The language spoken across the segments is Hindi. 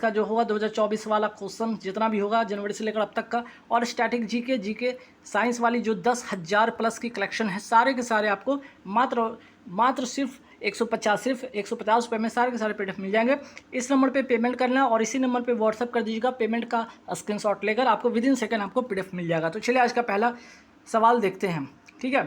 का जो होगा 2024 वाला क्वेश्चन जितना भी होगा जनवरी से लेकर अब तक का, और स्टैटिक जीके साइंस वाली जो 10,000 प्लस की कलेक्शन है, सारे के सारे आपको मात्र सिर्फ 150 रुपये में सारे के सारे PDF मिल जाएंगे। इस नंबर पे पेमेंट करना और इसी नंबर पे व्हाट्सअप कर दीजिएगा, पेमेंट का स्क्रीनशॉट लेकर आपको विदिन सेकंड आपको PDF मिल जाएगा। तो चलिए आज का पहला सवाल देखते हैं। ठीक है,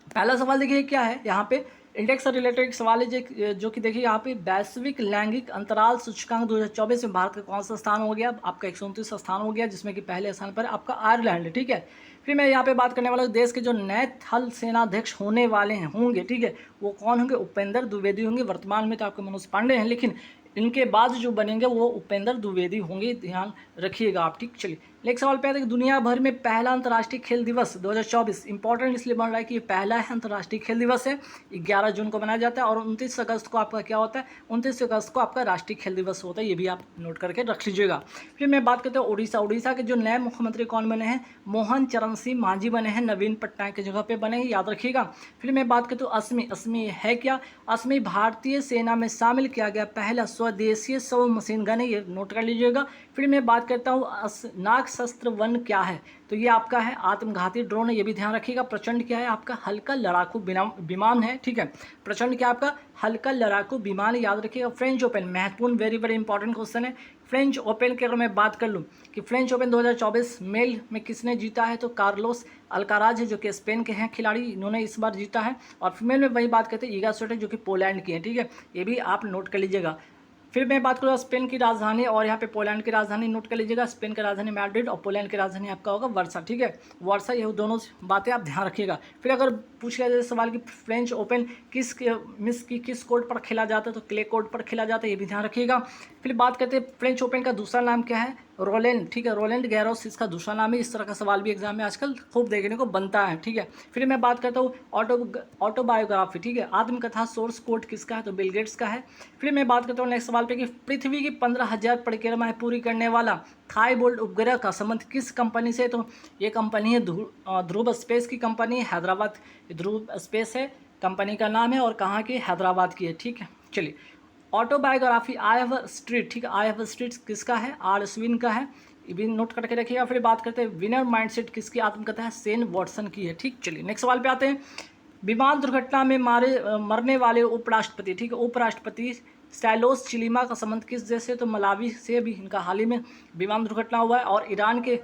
पहला सवाल देखिए क्या है, यहाँ पे इंडेक्स से रिलेटेड एक सवाल है जो कि देखिए यहाँ पे वैश्विक लैंगिक अंतराल सूचकांक 2024 में भारत का कौन सा स्थान हो गया? आपका 129 स्थान हो गया, जिसमें कि पहले स्थान पर आपका आयरलैंड है। ठीक है, फिर मैं यहाँ पे बात करने वाला देश के जो नए थल सेनाध्यक्ष होने वाले हैं होंगे, ठीक है, वो कौन होंगे? उपेंद्र द्विवेदी होंगे। वर्तमान में तो आपके मनोज पांडे हैं, लेकिन इनके बाद जो बनेंगे वो उपेंद्र द्विवेदी होंगे, ध्यान रखिएगा आप। ठीक, चलिए नेक्स्ट सवाल पे आते हैं। दुनिया भर में पहला अंतर्राष्ट्रीय खेल दिवस 2024 इंपॉर्टेंट इसलिए बन रहा है कि ये पहला है अंतर्राष्ट्रीय खेल दिवस है, 11 जून को मनाया जाता है, और 29 अगस्त को आपका क्या होता है? 29 अगस्त को आपका राष्ट्रीय खेल दिवस होता है, ये भी आप नोट करके रख लीजिएगा। फिर मैं बात करते हैं उड़ीसा के जो नए मुख्यमंत्री कौन बने हैं? मोहन चरण सिंह मांझी बने हैं, नवीन पटनायक की जगह पे बने हैं, याद रखिएगा। फिर मैं बात करता हूँ अस्मी है क्या? अस्मी भारतीय सेना में शामिल किया गया पहला स्वदेशी सब मशीन गन है, ये नोट कर लीजिएगा। फिर मैं बात करता हूँ नाग शस्त्र वन क्या है? तो ये आपका है आत्मघाती ड्रोन है, ये भी ध्यान रखिएगा। प्रचंड क्या है? आपका हल्का लड़ाकू विमान है। ठीक है, प्रचंड क्या आपका? हल्का लड़ाकू विमान, याद रखिएगा। फ्रेंच ओपन महत्वपूर्ण, वेरी वेरी इंपॉर्टेंट क्वेश्चन है। फ्रेंच ओपन की अगर मैं बात कर लूँ कि फ्रेंच ओपन 2024 मेल में किसने जीता है? तो कार्लोस अल्काराज है, जो कि स्पेन के हैं खिलाड़ी, इन्होंने इस बार जीता है। और फीमेल में वही बात करते हैं ईगा स्विटेक, जो कि पोलैंड की है। ठीक है, ये भी आप नोट कर लीजिएगा। फिर मैं बात करूँगा स्पेन की राजधानी और यहाँ पे पोलैंड की राजधानी, नोट कर लीजिएगा। स्पेन की राजधानी मैड्रिड और पोलैंड की राजधानी आपका होगा वर्सा। ठीक है, वर्सा, ये दोनों बातें आप ध्यान रखिएगा। फिर अगर पूछ लिया जाए सवाल कि फ्रेंच ओपन किस कोर्ट पर खेला जाता है? तो क्ले कोर्ट पर खेला जाता है, ये भी ध्यान रखिएगा। फिर बात करते हैं फ्रेंच ओपन का दूसरा नाम क्या है? रोलैंड। ठीक है, रोलैंड गैरोस इसका दूसरा नाम है। इस तरह का सवाल भी एग्जाम में आजकल खूब देखने को बनता है। ठीक है, फिर मैं बात करता हूँ ऑटोबायोग्राफी। ठीक है, आत्मकथा सोर्स कोड किसका है? तो बिल गेट्स का है। फिर मैं बात करता हूँ नेक्स्ट सवाल पे कि पृथ्वी की 15,000 परिक्रमाएं पूरी करने वाला थाईबोल्ट उपग्रह का संबंध किस कंपनी से? तो ये कंपनी है ध्रुव स्पेस की कंपनी है, हैदराबाद ध्रुव स्पेस है कंपनी का नाम है, और कहाँ की? हैदराबाद की है। ठीक है, चलिए autobiography I have a street. ठीक है, आई हैव अ स्ट्रीट किसका है? आर स्विन का है, ये भी नोट करके रखिएगा। फिर बात करते हैं विनर माइंडसेट किसकी आत्मकथा है? सेन वॉटसन की है। ठीक, चलिए नेक्स्ट सवाल पे आते हैं। विमान दुर्घटना में मरने वाले उपराष्ट्रपति, ठीक है, उपराष्ट्रपति सैलोस चिलीमा का संबंध किस देश से? तो मलावी से भी इनका हाल ही में विमान दुर्घटना हुआ है। और ईरान के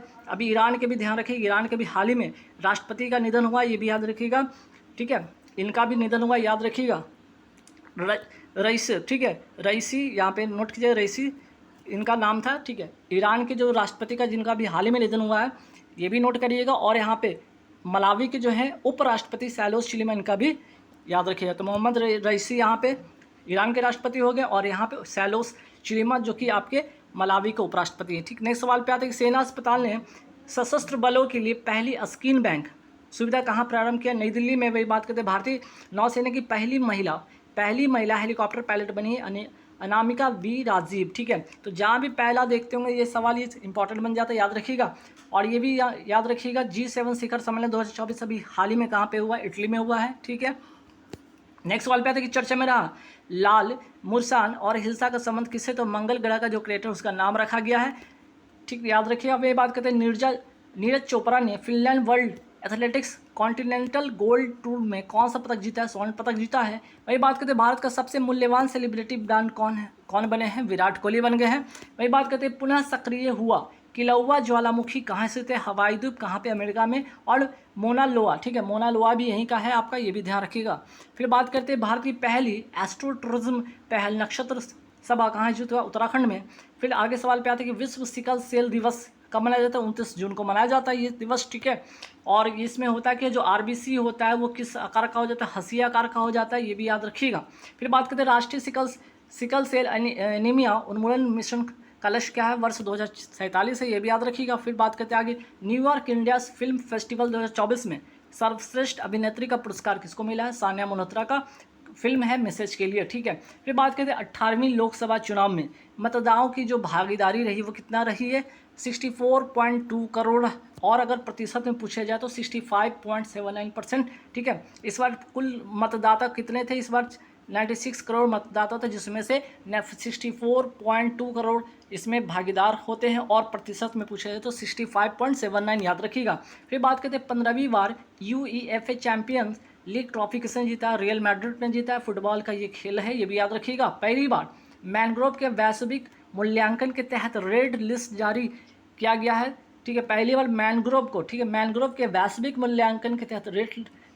भी ध्यान रखिए, ईरान के भी हाल ही में राष्ट्रपति का निधन हुआ, ये भी याद रखिएगा। ठीक है, इनका भी निधन हुआ, याद रखिएगा। रईसी, ठीक है, रईसी यहाँ पे नोट कीजिए, रईसी इनका नाम था। ठीक है, ईरान के जो राष्ट्रपति का जिनका भी हाल ही में निधन हुआ है, ये भी नोट करिएगा। और यहाँ पे मलावी के जो है उपराष्ट्रपति सैलोस चिलीमा, इनका भी याद रखिएगा। तो मोहम्मद रईसी यहाँ पे ईरान के राष्ट्रपति हो गए, और यहाँ पे सैलोस चिलीमा जो कि आपके मलावी के उपराष्ट्रपति हैं। ठीक, नेक्स्ट सवाल पे आते हैं कि सेना अस्पताल ने सशस्त्र बलों के लिए पहली स्किन बैंक सुविधा कहाँ प्रारंभ किया? नई दिल्ली में। वही बात करते हैं भारतीय नौसेना की पहली महिला हेलीकॉप्टर पायलट बनी है अनामिका वी राजीव। ठीक है, तो जहाँ भी पहला देखते होंगे ये सवाल, ये इंपॉर्टेंट बन जाता है, याद रखिएगा। और ये भी याद रखिएगा G7 शिखर सम्मेलन 2024 अभी हाल ही में कहाँ पे हुआ? इटली में हुआ है। ठीक है, नेक्स्ट सवाल पे आते हैं कि चर्चा में रहा लाल मुरसान और हिल्सा का संबंध किससे? तो मंगल ग्रह का जो क्रेटर उसका नाम रखा गया है। ठीक, याद रखिए। अब ये बात करते हैं नीरज चोपड़ा ने Finland world athletics continental gold tour में कौन सा पदक जीता है? स्वर्ण पदक जीता है। वही बात करते हैं भारत का सबसे मूल्यवान सेलिब्रिटी ब्रांड कौन बने हैं? विराट कोहली बन गए हैं। वही बात करते हैं पुनः सक्रिय हुआ किलौआ ज्वालामुखी कहाँ स्थित है? हवाई द्वीप कहाँ पे? अमेरिका में। और मोना लोआ, ठीक है, मोना लोआ भी यहीं का है आपका, ये भी ध्यान रखिएगा। फिर बात करते हैं भारत की पहली एस्ट्रो टूरिज्म पहल नक्षत्र सभा कहाँ आयोजित हुआ? उत्तराखंड में। फिर आगे सवाल पे आते हैं कि विश्व सिकल सेल दिवस कब मनाया जाता है? 29 जून को मनाया जाता है ये दिवस। ठीक है, और इसमें होता है कि जो RBC होता है वो किस आकार का हो जाता है? हंसी आकार का हो जाता है, ये भी याद रखिएगा। फिर बात करते हैं राष्ट्रीय सिकल सेल एनीमिया उन्मूलन मिशन का लक्ष्य क्या है? वर्ष 2047 है, ये भी याद रखिएगा। फिर बात करते हैं आगे न्यूयॉर्क इंडिया फिल्म फेस्टिवल 2024 में सर्वश्रेष्ठ अभिनेत्री का पुरस्कार किसको मिला है? सानिया मल्होत्रा का, फिल्म है मैसेज के लिए। ठीक है, फिर बात करते हैं 18वीं लोकसभा चुनाव में मतदाताओं की जो भागीदारी रही वो कितना रही है? 64.2 करोड़, और अगर प्रतिशत में पूछा जाए तो 65.79%। ठीक है, इस बार कुल मतदाता कितने थे? इस बार 96 करोड़ मतदाता थे, जिसमें से 64.2 करोड़ इसमें भागीदार होते हैं, और प्रतिशत में पूछा जाए तो 65.79 याद रखिएगा। फिर बात करते हैं 15वीं बार UEFA चैंपियंस लीग ट्रॉफी किसने जीता? रियल मैड्रिड ने जीता है। फुटबॉल का ये खेल है, ये भी याद रखिएगा। पहली बार मैनग्रोव के वैश्विक मूल्यांकन के तहत रेड लिस्ट जारी किया गया है, ठीक है। पहली बार मैनग्रोव को, ठीक है, मैनग्रोव के वैश्विक मूल्यांकन के तहत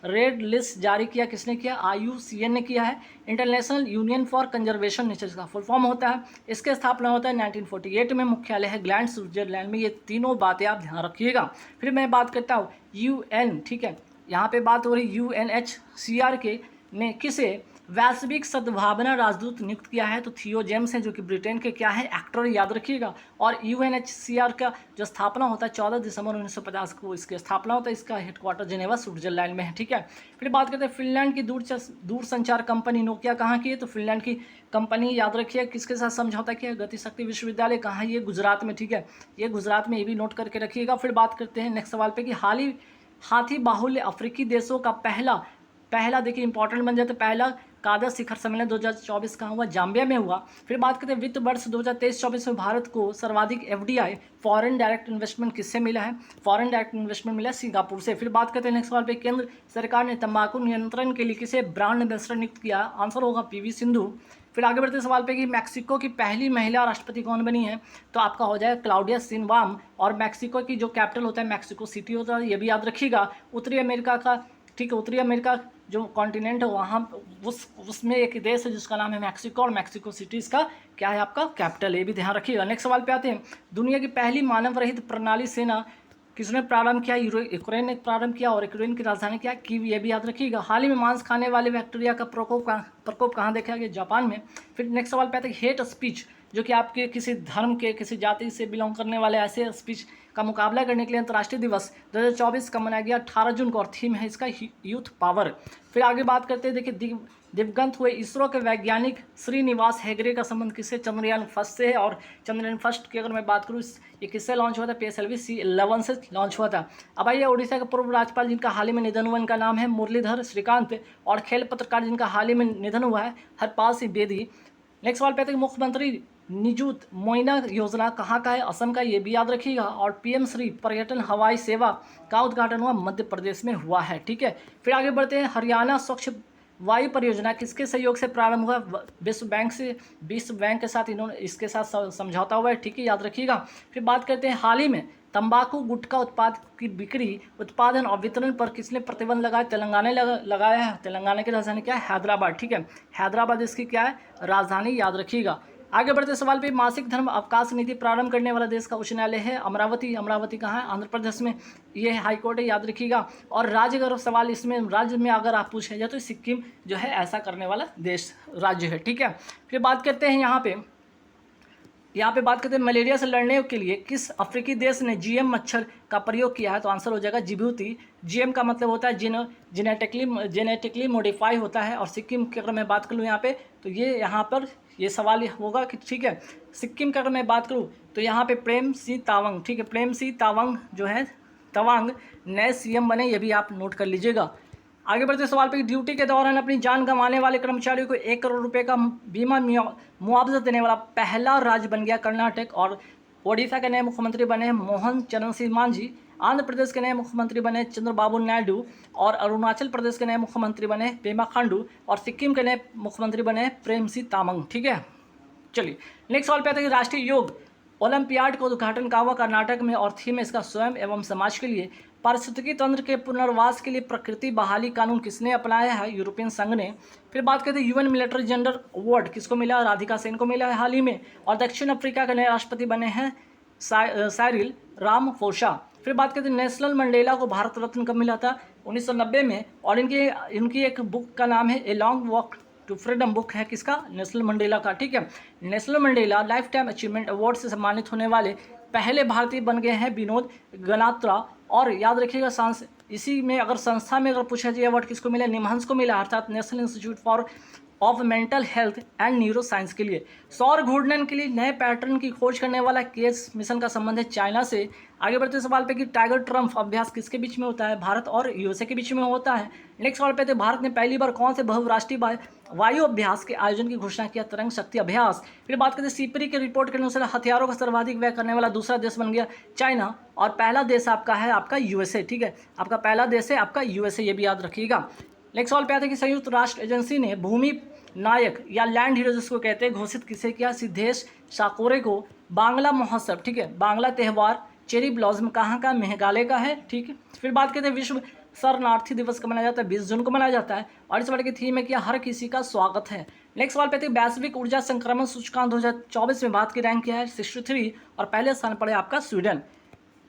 रेड लिस्ट जारी किया किसने किया? IUCN ने किया है। International union for conservation nature का फुल फॉर्म होता है। इसके स्थापना होता है 1948 में, मुख्यालय है ग्लैंड स्विट्जरलैंड में। ये तीनों बातें आप ध्यान रखिएगा। फिर मैं बात करता हूँ UN, ठीक है, यहाँ पे बात हो रही UNHCR के ने किसे वैश्विक सद्भावना राजदूत नियुक्त किया है? तो थियो जेम्स हैं, जो कि ब्रिटेन के क्या है? एक्टर, याद रखिएगा। और UNHCR का जो स्थापना होता है 14 दिसंबर 1950 को इसकी स्थापना होता है। इसका हेडक्वार्टर जिनेवा स्विट्जरलैंड में है, ठीक है। फिर बात करते हैं फिनलैंड की दूरसंचार कंपनी नोकिया कहाँ की है? तो फिनलैंड की कंपनी, याद रखिए, किसके साथ समझौता किया? गतिशक्ति विश्वविद्यालय कहाँ? ये गुजरात में, ठीक है, ये गुजरात में, ये भी नोट करके रखिएगा। फिर बात करते हैं नेक्स्ट सवाल पे कि हाथी बाहुल्य अफ्रीकी देशों का पहला देखिए इंपॉर्टेंट बन जाता है, पहला कागज शिखर सम्मेलन 2024 कहाँ हुआ? जाम्बिया में हुआ। फिर बात करते हैं वित्त वर्ष 2023-24 में भारत को सर्वाधिक FDI फॉरेन डायरेक्ट इन्वेस्टमेंट किससे मिला है? फॉरेन डायरेक्ट इन्वेस्टमेंट मिला सिंगापुर से। फिर बात करते हैं नेक्स्ट सवाल पे, केंद्र सरकार ने तंबाकू नियंत्रण के लिए किसे ब्रांड एम्बेसडर नियुक्त किया? आंसर होगा PV सिंधु। फिर आगे बढ़ते सवाल पे कि मैक्सिको की पहली महिला राष्ट्रपति कौन बनी है? तो आपका हो जाएगा क्लाउडिया शिनबाम। और मैक्सिको की जो कैपिटल होता है मैक्सिको सिटी होता है, ये भी याद रखिएगा। उत्तरी अमेरिका का, ठीक है, उत्तरी अमेरिका जो कॉन्टिनेंट है वहाँ उसमें एक देश है जिसका नाम है मैक्सिको, और मैक्सिको सिटी इसका क्या है? आपका कैपिटल, ये भी ध्यान रखिएगा। नेक्स्ट सवाल पे आते हैं, दुनिया की पहली मानव रहित प्रणाली सेना किसने प्रारंभ किया? यूक्रेन ने प्रारंभ किया, और यूक्रेन की राजधानी क्या है? कीव, ये भी याद रखिएगा। हाल ही में मांस खाने वाले बैक्टीरिया का प्रकोप कहाँ देखा गया? जापान में। फिर नेक्स्ट सवाल पे आते हैं हेट स्पीच, जो कि आपके किसी धर्म के, किसी जाति से बिलोंग करने वाले ऐसे स्पीच का मुकाबला करने के लिए अंतर्राष्ट्रीय दिवस 2024 का मनाया गया 18 जून को, और थीम है इसका यूथ पावर। फिर आगे बात करते हैं, देखिए दिवंगत हुए इसरो के वैज्ञानिक श्रीनिवास हेगड़े का संबंध किससे? चंद्रयान फर्स्ट से है। और चंद्रयान फर्स्ट की अगर मैं बात करूँ, ये किससे लॉन्च हुआ था? PSLV C11 से लॉन्च हुआ था। अब आइए उड़ीसा के पूर्व राज्यपाल जिनका हाल ही में निधन हुआ, इनका नाम है मुरलीधर श्रीकांत। और खेल पत्रकार जिनका हाल ही में निधन हुआ है, हरपाल सिंह बेदी। नेक्स्ट सवाल पे आते हैं मुख्यमंत्री निजुत मोइना योजना कहाँ का है? असम का, ये भी याद रखिएगा। और PM श्री पर्यटन हवाई सेवा का उद्घाटन हुआ मध्य प्रदेश में हुआ है, ठीक है। फिर आगे बढ़ते हैं, हरियाणा स्वच्छ वायु परियोजना किसके सहयोग से प्रारंभ हुआ? विश्व बैंक के साथ इन्होंने इसके साथ समझौता हुआ है, ठीक है, याद रखिएगा। फिर बात करते हैं हाल ही में तंबाकू गुटखा उत्पाद की बिक्री, उत्पादन और वितरण पर किसने प्रतिबंध लगाया? तेलंगाना ने लगाया है। तेलंगाना की राजधानी क्या है? हैदराबाद, ठीक है, हैदराबाद इसकी क्या है? राजधानी, याद रखिएगा। आगे बढ़ते सवाल पे, मासिक धर्म अवकाश नीति प्रारंभ करने वाला देश का उच्च न्यायालय है अमरावती। अमरावती कहाँ है? आंध्र प्रदेश में, ये हाईकोर्ट है, याद रखिएगा। और राज्य अगर सवाल इसमें राज्य में अगर आप पूछे जाए तो सिक्किम जो है ऐसा करने वाला देश राज्य है, ठीक है। फिर बात करते हैं यहाँ पे बात करते हैं मलेरिया से लड़ने के लिए किस अफ्रीकी देश ने GM मच्छर का प्रयोग किया है? तो आंसर हो जाएगा जिबूती। GM का मतलब होता है जेनेटिकली मॉडिफाई होता है। और सिक्किम की अगर मैं बात करूँ यहाँ पे, तो ये यहाँ पर ये सवाल होगा कि, ठीक है, सिक्किम की अगर मैं बात करूँ तो यहाँ पे प्रेम सिंह तावंग, ठीक है, प्रेम सिंह तावंग जो है तवांग नए CM बने, ये भी आप नोट कर लीजिएगा। आगे बढ़ते सवाल पे, ड्यूटी के दौरान अपनी जान गंवाने वाले कर्मचारियों को 1 करोड़ रुपए का बीमा मुआवजा देने वाला पहला राज्य बन गया कर्नाटक। और ओडिशा के नए मुख्यमंत्री बने मोहन चरण सिंह मांझी। आंध्र प्रदेश के नए मुख्यमंत्री बने चंद्रबाबू नायडू। और अरुणाचल प्रदेश के नए मुख्यमंत्री बने पेमा खांडू। और सिक्किम के नए मुख्यमंत्री बने प्रेम सिंह तामंग, ठीक है। चलिए नेक्स्ट सवाल पे आता है कि राष्ट्रीय योग ओलंपियाड का उद्घाटन कहाँ हुआ? कर्नाटक में। और थीम इसका स्वयं एवं समाज के लिए पारिस्थितिकी तंत्र के पुनर्वास के लिए प्रकृति बहाली कानून किसने अपनाया है? यूरोपियन संघ ने। फिर बात करते हैं UN मिलिट्री जेंडर अवार्ड किसको मिला? राधिका सेन को मिला है हाल ही में। और दक्षिण अफ्रीका के नए राष्ट्रपति बने हैं साइरिल रामाफोसा। फिर बात करते हैं नेल्सन मंडेला को भारत रत्न कब मिला था? 1990 में। और इनकी एक बुक का नाम है a long walk to freedom, book है किसका? नेल्सन मंडेला का, ठीक है। Nelson Mandela life time achievement award से सम्मानित होने वाले पहले भारतीय बन गए हैं विनोद गनात्रा। और याद रखिएगा इसी में अगर संस्था में अगर पूछा जाए अवार्ड किसको मिला? निमहंस को मिला, अर्थात national institute of mental health and neuro science के लिए। सौर घूर्णन के लिए नए पैटर्न की खोज करने वाला केस मिशन का संबंध है चाइना से। आगे बढ़ते सवाल पे कि टाइगर ट्रम्प अभ्यास किसके बीच में होता है? भारत और USA के बीच में होता है। नेक्स्ट सवाल पे तो भारत ने पहली बार कौन से बहुराष्ट्रीय वायु अभ्यास के आयोजन की घोषणा किया, तरंग शक्ति अभ्यास। फिर बात करते हैं सीपरी की रिपोर्ट के अनुसार हथियारों का सर्वाधिक व्यय करने वाला दूसरा देश बन गया चाइना, और पहला देश आपका है आपका यूएसए। ठीक है, आपका पहला देश है आपका यूएसए, ये भी याद रखिएगा। नेक्स्ट सवाल पे आते हैं कि संयुक्त राष्ट्र एजेंसी ने भूमि नायक या लैंड हीरो जिसको कहते हैं घोषित किसे किया, सिद्धेश साकोरे को। बांग्ला महोत्सव, ठीक है, बांग्ला त्यौहार चेरी ब्लॉसम कहाँ का, मेघालय का है। ठीक है, फिर बात करते हैं विश्व शरणार्थी दिवस कब मनाया जाता है, 20 जून को मनाया जाता है, और इस बार की थीम है कि हर किसी का स्वागत है। नेक्स्ट सवाल पे आते हैं वैश्विक ऊर्जा संक्रमण सूचकांक 2024 में भारत की रैंक क्या है, 63, और पहले स्थान पर है आपका स्वीडन।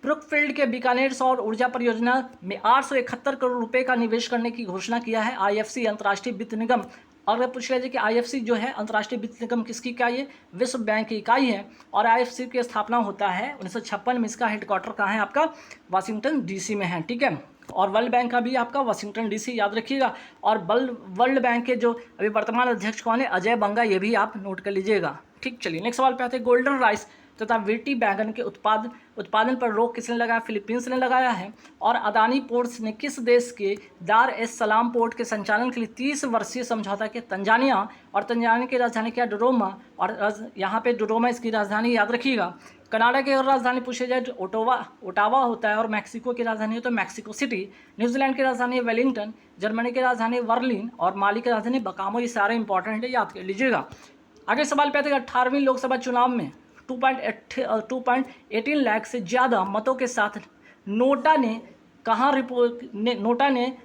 ब्रुकफील्ड के बीकानेर सौर ऊर्जा परियोजना में 871 करोड़ रुपए का निवेश करने की घोषणा किया है आईएफसी अंतर्राष्ट्रीय वित्त निगम। और अगर पूछ लीजिए कि आईएफसी जो है अंतर्राष्ट्रीय वित्त निगम किसकी इकाई है, विश्व बैंक की इकाई है, और आईएफसी की स्थापना होता है 1956 में। इसका हेडक्वार्टर कहाँ है आपका, वाशिंगटन डीसी में है। ठीक है, और वर्ल्ड बैंक का भी आपका वाशिंगटन डीसी, याद रखिएगा। और वर्ल्ड बैंक के जो अभी वर्तमान अध्यक्ष कौन है, अजय बंगा, ये भी आप नोट कर लीजिएगा। ठीक, चलिए नेक्स्ट सवाल पे आते हैं गोल्डन राइस तथा वीटी बैगन के उत्पादन पर रोक किसने लगाया, फिलीपींस ने लगाया है। और अदानी पोर्ट्स ने किस देश के दार एस सलाम पोर्ट के संचालन के लिए 30 वर्षीय समझौता किया, तंजानिया। और तंजानिया की राजधानी क्या, डोडोमा, और यहाँ पे डोडोमा इसकी राजधानी, याद रखिएगा। कनाडा की अगर राजधानी पूछी जाए तो ओटावा होता है, और मैक्सिको की राजधानी है तो मैक्सिको सिटी। न्यूजीलैंड की राजधानी है वेलिंगटन, जर्मनी की राजधानी बर्लिन, और माली की राजधानी बकामो। ये सारे इंपॉर्टेंट है, याद कर लीजिएगा। आगे सवाल पे आते हैं 18वीं लोकसभा चुनाव में 2.18 लाख से ज़्यादा मतों के साथ नोटा ने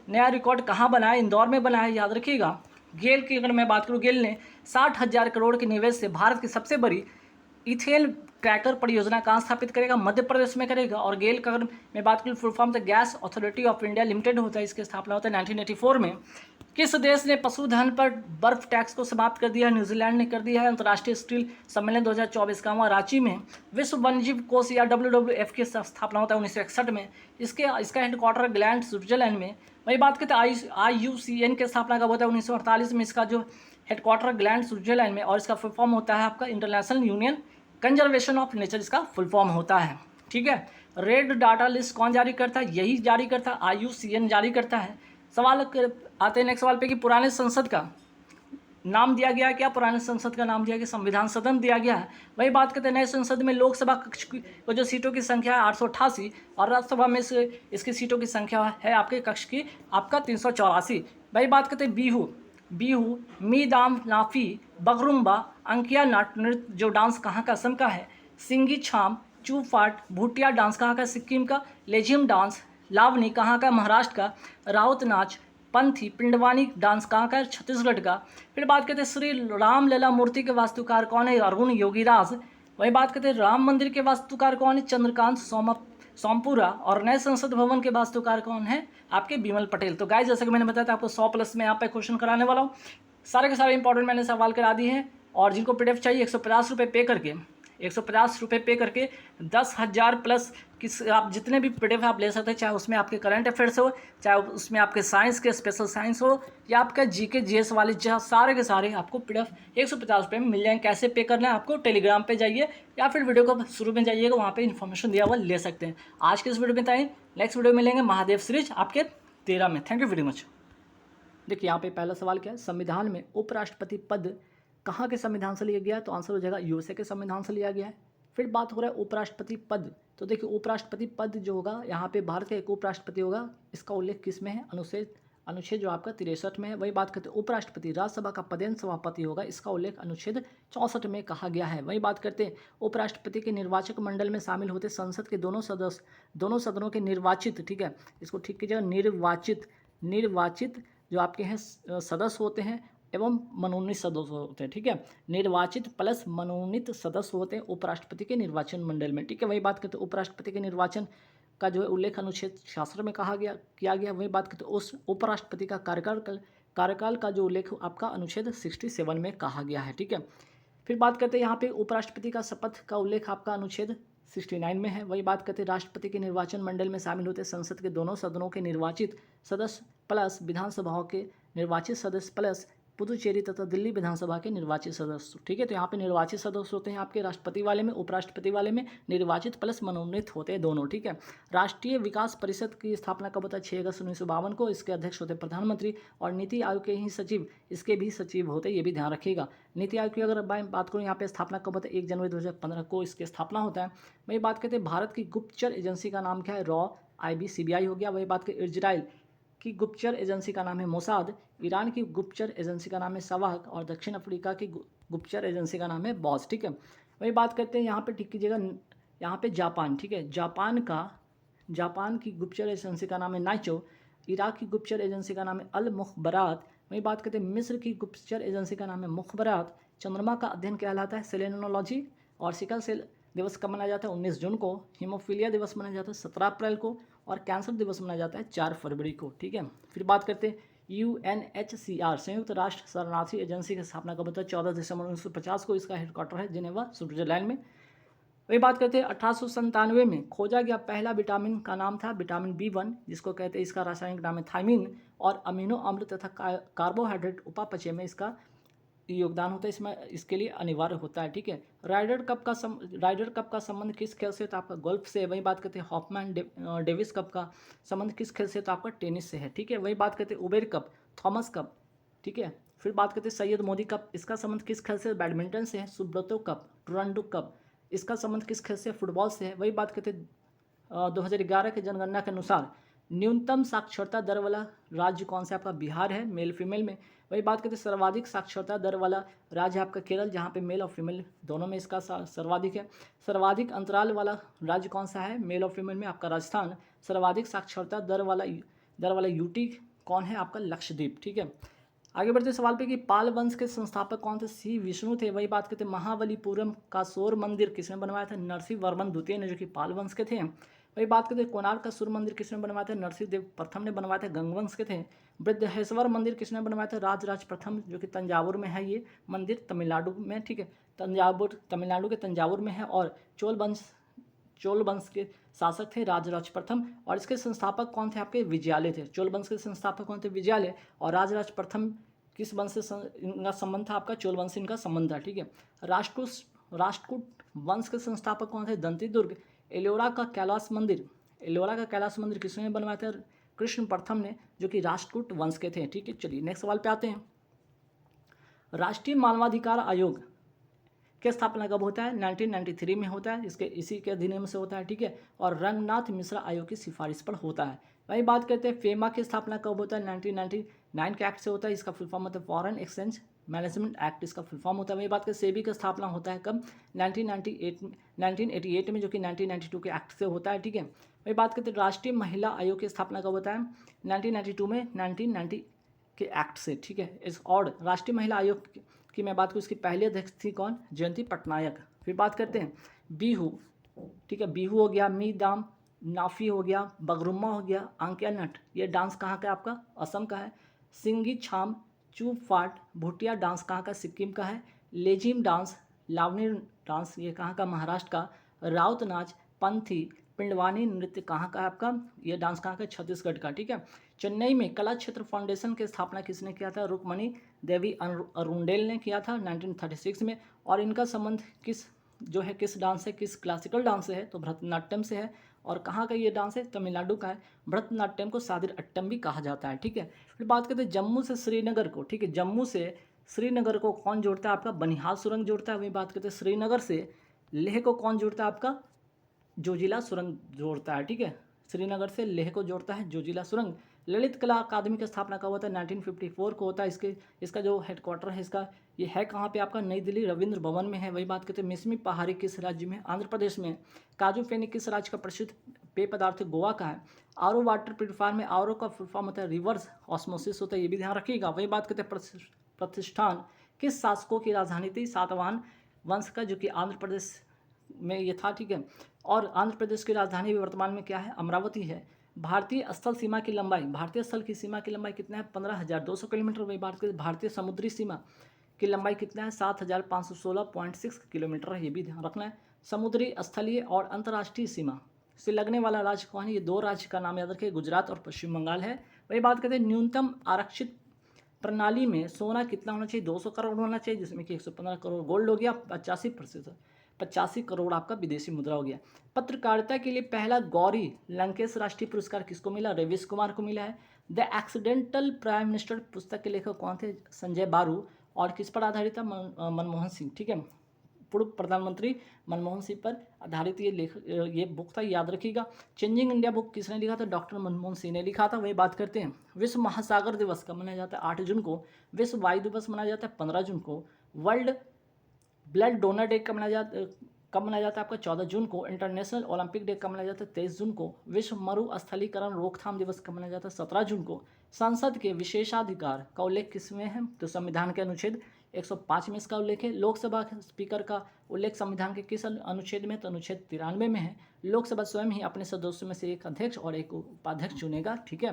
नया रिकॉर्ड कहाँ बनाया, इंदौर में बनाया, याद रखिएगा। गेल की अगर मैं बात करूँ, गेल ने 60,000 करोड़ के निवेश से भारत की सबसे बड़ी इथेन क्रैकर परियोजना कहाँ स्थापित करेगा, मध्य प्रदेश में करेगा। और गेल का अगर मैं बात करूँ फुल फॉर्म तो gas authority of India limited होता है, इसकी स्थापना होता है 1984 में। किस देश ने पशुधन पर बर्फ टैक्स को समाप्त कर दिया, न्यूजीलैंड ने कर दिया है। अंतर्राष्ट्रीय स्टील सम्मेलन 2024 का वहाँ रांची में। विश्व वन्यजीव कोष या WWF की स्थापना होता है 1961 में। इसका हेडक्वार्टर ग्लैंड स्विट्जरलैंड में। वही बात करते हैं IUCN की स्थापना कब होता है, 1948 में। इसका जो हेडक्वार्टर ग्लैंड स्विट्जरलैंड में, और इसका फुल फॉर्म होता है आपका international union conservation of nature, इसका फुल फॉर्म होता है। ठीक है, रेड डाटा लिस्ट कौन जारी करता है, यही जारी करता है, IUCN जारी करता है। सवाल आते हैं नेक्स्ट सवाल पे कि पुराने संसद का नाम दिया गया क्या, पुराने संसद का नाम दिया गया संविधान सदन दिया गया है। वही बात करते हैं नए संसद में लोकसभा कक्ष को जो सीटों की संख्या है 888, और राज्यसभा में इसकी सीटों की संख्या है आपके कक्ष की आपका 384। वही बात करते हैं बिहू मीदाम नाफी बगरुम्बा अंकिया नाट नृत्य जो डांस कहाँ का, असम का है। सिंगी छाम चूफाट भूटिया डांस कहाँ का, सिक्किम का। लेजियम डांस लावनी कहाँ का, महाराष्ट्र का। राउत नाच पंथी पिंडवानी डांस कहाँ का है, छत्तीसगढ़ का। फिर बात करते हैं श्री रामलला मूर्ति के वास्तुकार कौन है, अरुण योगीराज। वही बात करते हैं राम मंदिर के वास्तुकार कौन है, चंद्रकांत सोमपुरा। और नए संसद भवन के वास्तुकार कौन है, आपके बिमल पटेल। तो गाइस जैसे कि मैंने बताया था आपको 100+ में यहाँ पे क्वेश्चन कराने वाला हूँ। सारे के सारे इंपॉर्टेंट मैंने सवाल करा दिए हैं, और जिनको PDF चाहिए 150 रुपये पे करके 10,000+ किस आप जितने भी PDF आप ले सकते हैं, चाहे उसमें आपके करंट अफेयर्स हो, चाहे उसमें आपके साइंस के स्पेशल साइंस हो, या आपका GK GS वाले, जहाँ सारे के सारे आपको PDF 150 रुपये में मिल जाएंगे। कैसे पे करना है आपको, टेलीग्राम पे जाइए या फिर वीडियो को शुरू में जाइएगा, वहाँ पे इन्फॉर्मेशन दिया हुआ ले सकते हैं। आज के इस वीडियो में बताइए, नेक्स्ट वीडियो में मिलेंगे महादेव सीरीज आपके 13 में। Thank you very much. देखिए यहाँ पे पहला सवाल क्या है, संविधान में उपराष्ट्रपति पद कहाँ के संविधान से लिया गया है, तो आंसर हो जाएगा USA के संविधान से लिया गया है। फिर बात हो रहा है उपराष्ट्रपति पद, तो देखिए उपराष्ट्रपति पद जो होगा यहाँ पे भारत का एक उपराष्ट्रपति होगा, इसका उल्लेख किस में है, अनुच्छेद जो आपका 63 में है। वही बात करते हैं उपराष्ट्रपति राज्यसभा का पदेन सभापति होगा, इसका उल्लेख अनुच्छेद 64 में कहा गया है। वही बात करते हैं उपराष्ट्रपति के निर्वाचक मंडल में शामिल होते संसद के दोनों सदनों के निर्वाचित, ठीक है, इसको ठीक कीजिएगा, निर्वाचित जो आपके हैं सदस्य होते हैं एवं मनोनीत सदस्य होते हैं। ठीक है, निर्वाचित प्लस मनोनीत सदस्य होते हैं उपराष्ट्रपति के निर्वाचन मंडल में। ठीक है, वही बात करते हैं उपराष्ट्रपति के निर्वाचन का जो है उल्लेख अनुच्छेद 66 में किया गया। वही बात करते हैं उस उपराष्ट्रपति का कार्यकाल का जो उल्लेख आपका अनुच्छेद 67 में कहा गया है। ठीक है, फिर बात करते हैं यहाँ पे उपराष्ट्रपति का शपथ का उल्लेख आपका अनुच्छेद 69 में है। वही बात करते हैं राष्ट्रपति के निर्वाचन मंडल में शामिल होते संसद के दोनों सदनों के निर्वाचित सदस्य प्लस विधानसभाओं के निर्वाचित सदस्य प्लस पुदुचेरी तथा दिल्ली विधानसभा के निर्वाचित सदस्य। ठीक है, तो यहाँ पे निर्वाचित सदस्य होते हैं आपके राष्ट्रपति वाले में, उपराष्ट्रपति वाले में निर्वाचित प्लस मनोनीत होते हैं दोनों। ठीक है, राष्ट्रीय विकास परिषद की स्थापना कब होता है? 6 अगस्त 1952 को। इसके अध्यक्ष होते हैं प्रधानमंत्री, और नीति आयोग के ही सचिव इसके भी सचिव होते हैं, ये भी ध्यान रखिएगा। नीति आयोग की अगर मैं बात करूँ यहाँ पे स्थापना कब होता है? 1 जनवरी 2015 को इसकी स्थापना होता है। वही बात करते हैं भारत की गुप्तचर एजेंसी का नाम क्या है? रॉ, IB, CBI हो गया। वही बात करें इजराइल की गुप्तचर एजेंसी का नाम है मोसाद, ईरान की गुप्तचर एजेंसी का नाम है सवाक, और दक्षिण अफ्रीका की गुप्तचर एजेंसी का नाम है बॉस। ठीक है, वही बात करते हैं यहाँ पे, ठीक कीजिएगा, यहाँ पे जापान। ठीक है, जापान की गुप्तचर एजेंसी का नाम है नाइचो, इराक की गुप्तचर एजेंसी का नाम है अल मुखबरात। वही बात करते हैं मिस्र की गुप्तचर एजेंसी का नाम है मुखबरात। चंद्रमा का अध्ययन कहलाता है सेलेनोलॉजी। और सिकल सेल दिवस कब मनाया जाता है? 19 जून को। हीमोफीलिया दिवस मनाया जाता है 17 अप्रैल को। और कैंसर दिवस मनाया जाता है 4 फरवरी को। ठीक है, फिर बात करते हैं UNHCR संयुक्त राष्ट्र शरणार्थी एजेंसी की स्थापना कब होता है? 14 दिसंबर 1950 को। इसका हेडक्वार्टर है जिनेवा, स्विट्जरलैंड में। वही बात करते हैं 1897 में खोजा गया पहला विटामिन का नाम था विटामिन B1, जिसको कहते हैं, इसका रासायनिक नाम है थायमीन, और अमीनो अम्ल तथा कार्बोहाइड्रेट उपापचय में इसका योगदान होता है, इसमें इसके लिए अनिवार्य होता है। ठीक है, राइडर कप का संबंध किस खेल से? तो आपका गोल्फ से है। वही बात करते हैं हॉफमैन डेविस कप का संबंध किस खेल से? तो आपका टेनिस से है। ठीक है, वही बात करते हैं उबेर कप, थॉमस कप। ठीक है, फिर बात करते हैं सैयद मोदी कप, इसका संबंध किस खेल से? बैडमिंटन से है। सुब्रतो कप, टुरंडू कप, इसका संबंध किस खेल से? फुटबॉल से है। वही बात करते हैं 2011 की जनगणना के अनुसार न्यूनतम साक्षरता दर वाला राज्य कौन सा? आपका बिहार है, मेल फीमेल में। वही बात करते हैं सर्वाधिक साक्षरता दर वाला राज्य आपका केरल, जहाँ पे मेल और फीमेल दोनों में इसका सर्वाधिक है। सर्वाधिक अंतराल वाला राज्य कौन सा है? मेल और फीमेल में आपका राजस्थान। सर्वाधिक साक्षरता दर वाला यूटी कौन है? आपका लक्षद्वीप। ठीक है, आगे बढ़ते सवाल पे कि पाल वंश के संस्थापक कौन थे? C विष्णु थे। वही बात करते हैं महाबलीपुरम का सौर मंदिर किसने बनवाया था? नरसिंह वर्मन द्वितीय ने, जो कि पाल वंश के थे। वही बात करते हैं कोणार्क का सूर्य मंदिर किसने बनवाया था? नरसिंह देव प्रथम ने बनवाया था, गंगवंश के थे। बृद्धेश्वर मंदिर किसने बनवाया था? राजराज प्रथम, जो कि तंजावुर में है ये मंदिर, तमिलनाडु में। ठीक है, तमिलनाडु के तंजावुर में है। और चोल वंश के शासक थे राजराज प्रथम, और इसके संस्थापक कौन थे? आपके विजयालय थे। चोल वंश के संस्थापक कौन थे? विजयालय। और राजराज प्रथम किस वंश से इनका संबंध था? आपका चोल वंश से इनका संबंध था। ठीक है, राष्ट्रकूट वंश के संस्थापक कौन थे? दंती दुर्ग। एलोरा का कैलाश मंदिर किसने बनवाया था? कृष्ण प्रथम ने, जो कि राष्ट्रकूट वंश के थे। ठीक है, चलिए नेक्स्ट सवाल पे आते हैं। राष्ट्रीय मानवाधिकार आयोग की स्थापना कब होता है? 1993 में होता है, इसी के अधिनियम से होता है। ठीक है, और रंगनाथ मिश्रा आयोग की सिफारिश पर होता है। वही बात करते हैं फेमा की स्थापना कब होता है? 1999 के एक्ट से होता है। इसका फुल फॉर्म होता है फॉरेन एक्सचेंज मैनेजमेंट एक्ट, इसका फुल फॉर्म होता है। वही बात करें सेबी की स्थापना होता है कब? 1988 में, जो कि 1992 के एक्ट से होता है। ठीक है, वही बात करते हैं राष्ट्रीय महिला आयोग की स्थापना कब होता है? 1992 में, 1990 के एक्ट से। ठीक है, इस और राष्ट्रीय महिला आयोग की मैं बात करूँ, इसकी पहली अध्यक्ष थी कौन? जयंती पटनायक। फिर बात करते हैं बिहू। ठीक है, बिहू हो गया, मी दाम, नाफी हो गया, बगरुम्मा हो गया, आंकिया नट, ये डांस कहाँ का? आपका असम का है। सिंगी छाम, चूप फाट, भुटिया डांस कहाँ का? सिक्किम का है। लेजिम डांस, लावनी डांस, ये कहाँ का? महाराष्ट्र का। राउत नाच, पंथी, पिंडवानी नृत्य कहाँ का है आपका? ये डांस कहाँ का? छत्तीसगढ़ का। ठीक है, चेन्नई में कला क्षेत्र फाउंडेशन की स्थापना किसने किया था? रुक्मणी देवी अरुंडेल ने किया था 1936 में। और इनका संबंध किस डांस से? किस क्लासिकल डांस से है? तो भरतनाट्यम से है। और कहाँ का ये डांस है? तमिलनाडु का है। भरतनाट्यम को सादिर अट्टम भी कहा जाता है। ठीक है, फिर बात करते हैं जम्मू से श्रीनगर को। ठीक है, जम्मू से श्रीनगर को कौन जोड़ता है? आपका बनिहाल सुरंग जोड़ता है। वही बात करते हैं श्रीनगर से लेह को कौन जोड़ता है? आपका जोजिला सुरंग जोड़ता है। ठीक है, श्रीनगर से लेह को जोड़ता है जोजिला सुरंग। ललित कला अकादमी की स्थापना कब होता है? 1954 को होता है। इसका जो हेडक्वार्टर है ये है कहाँ पे? आपका नई दिल्ली रविंद्र भवन में है। वही बात करते हैं मिसमी पहाड़ी किस राज्य में? आंध्र प्रदेश में। काजू फेनी किस राज्य का प्रसिद्ध पेय पदार्थ? गोवा का है। आर वाटर प्योरीफायर में आर का फुल फॉर्म होता है रिवर्स ऑस्मोसिस होता है, ये भी ध्यान रखिएगा। वही बात करते हैं प्रतिष्ठान किस शासकों की राजधानी थी? सातवाहन वंश का, जो कि आंध्र प्रदेश में ये था। ठीक है, और आंध्र प्रदेश की राजधानी भी वर्तमान में क्या है? अमरावती है। भारतीय स्थल की सीमा की लंबाई कितना है? 15,200 किलोमीटर। वही बात करें भारतीय समुद्री सीमा की लंबाई कितना है? 7,516.6 किलोमीटर है, ये भी ध्यान रखना है। समुद्री, स्थलीय और अंतर्राष्ट्रीय सीमा से लगने वाला राज्य कौन है? ये 2 राज्य का नाम याद रखिए, गुजरात और पश्चिम बंगाल है। वही बात करते हैं न्यूनतम आरक्षित प्रणाली में सोना कितना होना चाहिए, 200 करोड़ होना चाहिए, जिसमें कि 115 करोड़ गोल्ड हो गया, 85 करोड़ आपका विदेशी मुद्रा हो गया। पत्रकारिता के लिए पहला गौरी लंकेश राष्ट्रीय पुरस्कार किसको मिला, रवीश कुमार को मिला है। द एक्सीडेंटल प्राइम मिनिस्टर पुस्तक के लेखक कौन थे, संजय बारू, और किस पर आधारित था, मनमोहन सिंह, ठीक है, पूर्व प्रधानमंत्री मनमोहन सिंह पर आधारित ये बुक था, याद रखिएगा। चेंजिंग इंडिया बुक किसने लिखा था, डॉक्टर मनमोहन सिंह ने लिखा था। वही बात करते हैं, विश्व महासागर दिवस कब मनाया जाता है, 8 जून को। विश्व वायु दिवस मनाया जाता है 15 जून को। वर्ल्ड ब्लड डोनर डे कब मनाया जाता है आपका 14 जून को। इंटरनेशनल ओलंपिक डे कब मनाया जाता है 23 जून को। विश्व मरुस्थलीकरण रोकथाम दिवस कब मनाया जाता है 17 जून को। संसद के विशेषाधिकार का उल्लेख किसमें है, तो संविधान के अनुच्छेद 105 में इसका उल्लेख है। लोकसभा स्पीकर का उल्लेख संविधान के किस अनुच्छेद में, तो अनुच्छेद 93 में है। लोकसभा स्वयं ही अपने सदस्यों में से एक अध्यक्ष और एक उपाध्यक्ष चुनेगा, ठीक है।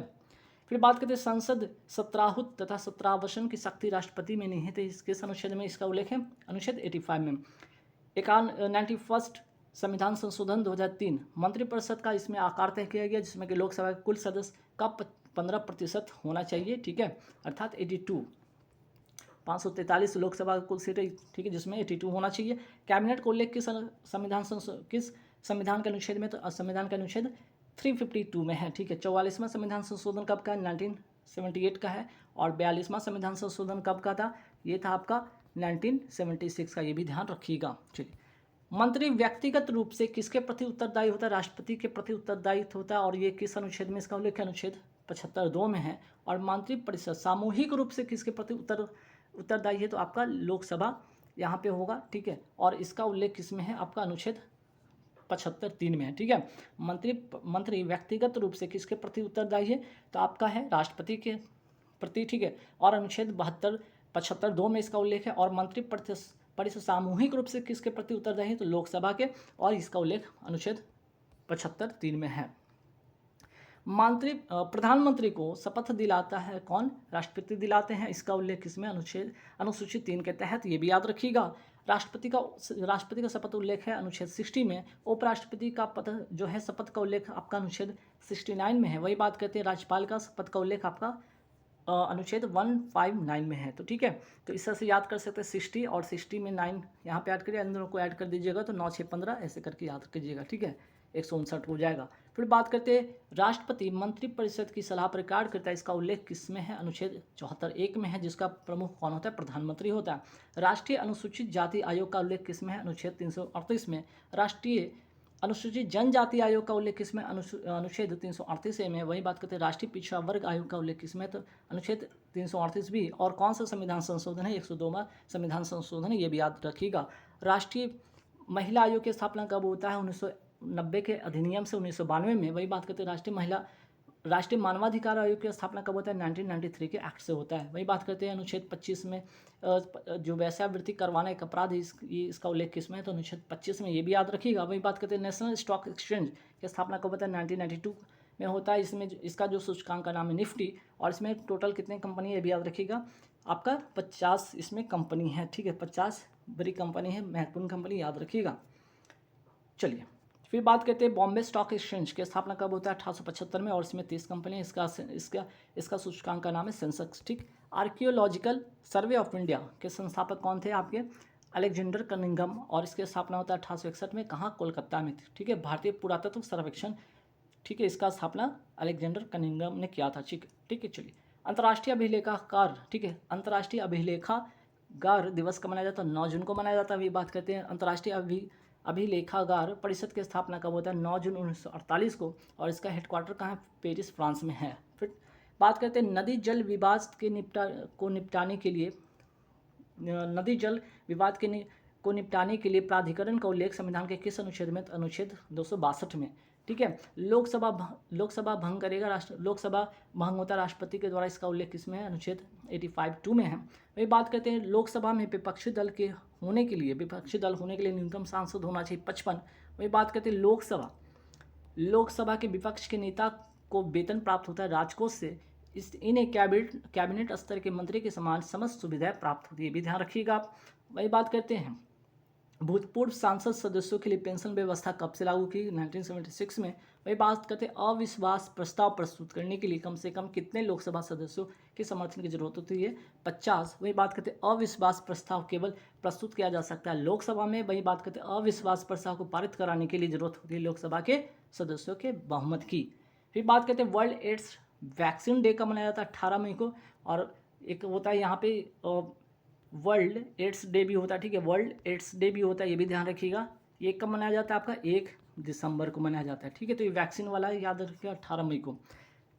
फिर बात करते हैं संसद सत्राहुत तथा सत्रावसन की शक्ति राष्ट्रपति में निहित है, किस अनुच्छेद में इसका उल्लेख है, अनुच्छेद 85 में। 91 संविधान संशोधन 2003 मंत्रिपरिषद का इसमें आकार तय किया गया, जिसमें कि लोकसभा के कुल सदस्य का 15% होना चाहिए, ठीक है, अर्थात 82। 543 लोकसभा कुल सीटें, ठीक है, जिसमें 82 होना चाहिए। कैबिनेट को उल्लेख किस संविधान के अनुच्छेद में, तो संविधान के अनुच्छेद 352 में है, ठीक है। 44वां संविधान संशोधन कब का है, 1978 का है। और 42वां संविधान संशोधन कब का था, ये था आपका 1976 का, ये भी ध्यान रखिएगा। चलिए, मंत्री व्यक्तिगत रूप से किसके प्रति उत्तरदायी होता है, राष्ट्रपति के प्रति उत्तरदायित्व होता है, और ये किस अनुच्छेद में इसका उल्लेख है, अनुच्छेद 75(2) में है। और मंत्रिपरिषद सामूहिक रूप से किसके प्रति उत्तरदायी है, तो आपका लोकसभा यहाँ पे होगा, ठीक है। और इसका उल्लेख किसमें है, आपका अनुच्छेद 75(3) में है, ठीक है। मंत्री व्यक्तिगत रूप से किसके प्रति उत्तरदायी है, तो आपका है राष्ट्रपति के प्रति, ठीक है। और अनुच्छेद 75(2) में इसका उल्लेख है। और मंत्रिपरिषद सामूहिक रूप से किसके प्रति उत्तरदायी है, तो लोकसभा के, और इसका उल्लेख अनुच्छेद 75(3) में है। प्रधानमंत्री को शपथ दिलाता है कौन, राष्ट्रपति दिलाते हैं, इसका उल्लेख किसमें, अनुसूची 3 के तहत, ये भी याद रखिएगा। राष्ट्रपति का शपथ उल्लेख है अनुच्छेद 60 में। उपराष्ट्रपति का पद जो है शपथ का उल्लेख आपका अनुच्छेद 69 में है। वही बात करते हैं राज्यपाल का शपथ का उल्लेख आपका अनुच्छेद 159 में है, तो ठीक है। तो इस तरह से याद कर सकते हैं, 60 और 60 में 9 यहाँ पे ऐड करिए, इन दोनों को ऐड कर दीजिएगा तो 9 6 15 ऐसे करके याद कीजिएगा, ठीक है, 159 हो जाएगा। फिर बात करते हैं राष्ट्रपति मंत्रिपरिषद की सलाह पर कार्य करता है, इसका उल्लेख किसमें है, अनुच्छेद 74(1) में है, जिसका प्रमुख कौन होता है, प्रधानमंत्री होता है। राष्ट्रीय अनुसूचित जाति आयोग का उल्लेख किसमें है, अनुच्छेद 338 में। राष्ट्रीय अनुसूचित जनजाति आयोग का उल्लेख किसमें, अनुच्छेद 338 में। वही बात करते हैं राष्ट्रीय पिछड़ा वर्ग आयोग का उल्लेख किसमें, तो अनुच्छेद 338 भी। और कौन सा संविधान संशोधन है, 102वां संविधान संशोधन है, ये भी याद रखिएगा। राष्ट्रीय महिला आयोग की स्थापना कब होता है, 1990 के अधिनियम से 1992 में। वही बात करते हैं राष्ट्रीय मानवाधिकार आयोग की स्थापना कब होता है, 1993 के एक्ट से होता है। वही बात करते हैं अनुच्छेद 25 में जो वैश्यावृत्ति करवाना एक अपराध है, इसका उल्लेख किसमें है, तो अनुच्छेद 25 में, ये भी याद रखिएगा। वही बात करते हैं नेशनल स्टॉक एक्सचेंज की स्थापना कब होता है, 1992 में होता है। इसमें इसका जो सूचकांक का नाम है निफ्टी, और इसमें टोटल कितने कंपनी है, ये भी याद रखिएगा, आपका 50 इसमें कंपनी है, ठीक है, 50 बड़ी कंपनी है, महत्वपूर्ण कंपनी, याद रखिएगा। चलिए, फिर बात करते हैं बॉम्बे स्टॉक एक्सचेंज की स्थापना कब होता है, 1875 में, और इसमें 30 कंपनी, इसका सूचकांक का नाम है सेंसेक्स, ठीक। आर्कियोलॉजिकल सर्वे ऑफ इंडिया के संस्थापक कौन थे, आपके अलेक्जेंडर कनिंघम, और इसकी स्थापना होता है 1861 में, कहाँ, कोलकाता में, ठीक है, भारतीय पुरातत्व सर्वेक्षण, ठीक है, इसका स्थापना अलेक्जेंडर कनिंघम ने किया था, ठीक है। चलिए, अंतर्राष्ट्रीय अभिलेखागार, ठीक है, अंतर्राष्ट्रीय अभिलेखागार दिवस कब मनाया जाता है, 9 जून को मनाया जाता है। अभी बात करते हैं अंतर्राष्ट्रीय अभिलेखागार परिषद की स्थापना कब होता है, 9 जून 1948 को, और इसका हेडक्वार्टर कहाँ है, पेरिस, फ्रांस में है। फिर बात करते हैं नदी जल विवाद के निपटाने के लिए प्राधिकरण का उल्लेख संविधान के किस अनुच्छेद में, अनुच्छेद 262 में, ठीक है। लोकसभा भंग करेगा, लोकसभा भंग होता है राष्ट्रपति के द्वारा, इसका उल्लेख किसमें है, अनुच्छेद 85(2) में है। वही बात करते हैं लोकसभा में विपक्षी दल होने के लिए न्यूनतम सांसद होना चाहिए 55। वही बात करते हैं लोकसभा के विपक्ष के नेता को वेतन प्राप्त होता है राजकोष से, इन्हें कैबिनेट स्तर के मंत्री के समान समस्त सुविधाएं प्राप्त होती है, भी ध्यान रखिएगा आप। वही बात करते हैं भूतपूर्व सांसद सदस्यों के लिए पेंशन व्यवस्था कब से लागू की? 1976 में। वही बात करते हैं अविश्वास प्रस्ताव प्रस्तुत करने के लिए कम से कम कितने लोकसभा सदस्यों के समर्थन की जरूरत होती है? 50। वही बात करते हैं अविश्वास प्रस्ताव केवल प्रस्तुत किया जा सकता है लोकसभा में। वही बात करते हैं अविश्वास प्रस्ताव को पारित कराने के लिए जरूरत होती है लोकसभा के सदस्यों के बहुमत की। फिर बात करते हैं वर्ल्ड एड्स वैक्सीन डे का मनाया जाता है 18 मई को। और एक होता है यहाँ पे वर्ल्ड एड्स डे भी होता है, ठीक है, वर्ल्ड एड्स डे भी होता है, ये भी ध्यान रखिएगा। ये कब मनाया जाता है आपका? 1 दिसंबर को मनाया जाता है, ठीक है। तो ये वैक्सीन वाला है, याद रखिएगा 18 मई को।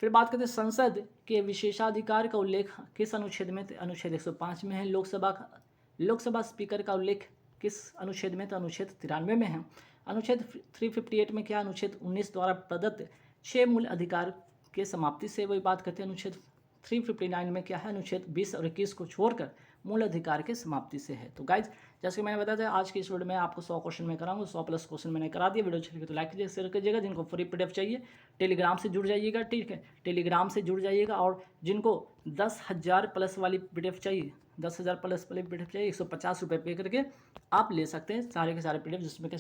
फिर बात करते हैं संसद के विशेषाधिकार का उल्लेख किस अनुच्छेद में? अनुच्छेद 105 में है। लोकसभा स्पीकर का उल्लेख किस अनुच्छेद में? तो अनुच्छेद 93 में है। अनुच्छेद 358 में क्या? अनुच्छेद 19 द्वारा प्रदत्त 6 मूल अधिकार के समाप्ति से। वही बात करते हैं अनुच्छेद 359 में क्या है? अनुच्छेद 20 और 21 को छोड़कर मूल अधिकार के समाप्ति से है। तो गाइज जैसे कि मैंने बताया था आज की इस वीडियो में आपको 100 क्वेश्चन मैं कराऊंगा, 100+ क्वेश्चन मैंने करा दिया। वीडियो अच्छी लगी तो लाइक कीजिए, शेयर कीजिएगा। जिनको फ्री PDF चाहिए टेलीग्राम से जुड़ जाइएगा, ठीक है, टेलीग्राम से जुड़ जाइएगा। और जिनको 10,000+ वाली PDF चाहिए, 10,000+ वाली PDF चाहिए, 150 रुपये पे करके आप ले सकते हैं सारे के सारे PDF, जिसमें